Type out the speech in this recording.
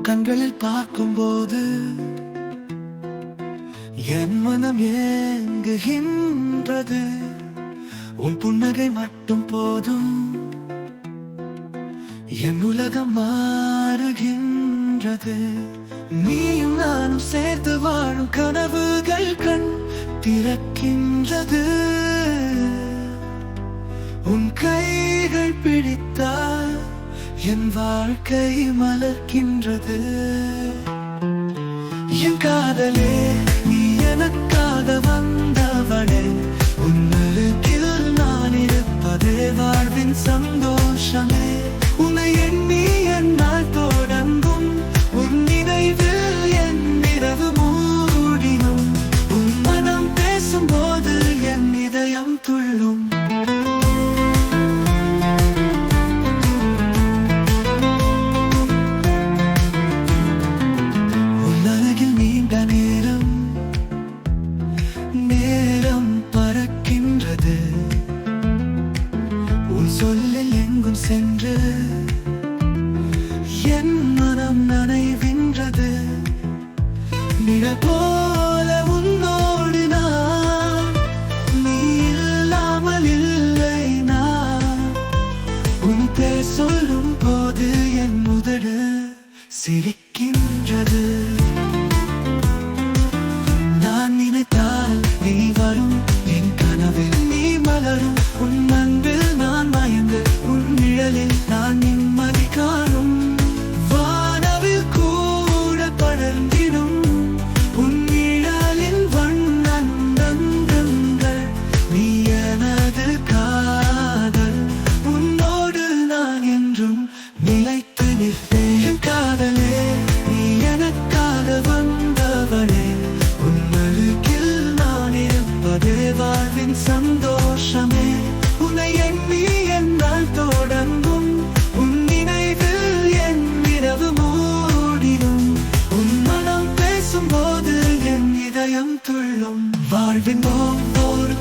கண்களில் பார்க்கும்போது என் மனம் ஏங்குகின்றது. உன் புன்னகை மட்டும் போதும், என் உலகம் மாறுகின்றது. நீயும் நானும் சேர்த்து வாழும் கனவுகள் கண் திறக்கின்றது. உன் கைகள் பிடித்தால் என் வாழ்க்கை மலர்கின்றது. என் காதலே, நீ எனக்காக வந்தவளே, உன்னருகில் நான் இருப்பதே வாழ்வின் சந்தோஷமே. உன்னை எண்ணி என்னால் தொடங்கும், உன் நினைவில் என் இரவு மூடினும், உன் மனம் பேசும்போது என் இதயம் துள்ளும். நேரம் பறக்கின்றது, உன் சொல்லில் எங்கும் சென்று என் மனம் நனைகின்றது. நிழல் போல உன்னோடு நான், நீ இல்லாமல் இல்லை நான். உன் பேர் சொல்லும் போது என் உதடு சிரிக்கின்றது. நான் நினைத்தால் நீ வரும், என் கனவில் நீ மலரும். உன் அன்பில் நான் மயங்கு, உன் நிழலில் நான் நிம்மதி காணும். வானவில் கூட படர்ந்திடும் உன் நிழலின் வண்ணங்கள். நீ எனது காதல், உன்னோடு நான் என்றும் நிலைத்து நிற்பேன். காதலே, நீ எனக்காக வந்தவளே, உன்னருகில் நான் இருப்பதே வாழ்வின் சந்தோஷமே. உன்னை எண்ணி என்னால் தொடங்கும், உன் நினைவில் என் இரவு மூடிடும். உன் மனம் பேசும்போது என் இதயம் துள்ளும். வாழ்வின் ஒவ்வொரு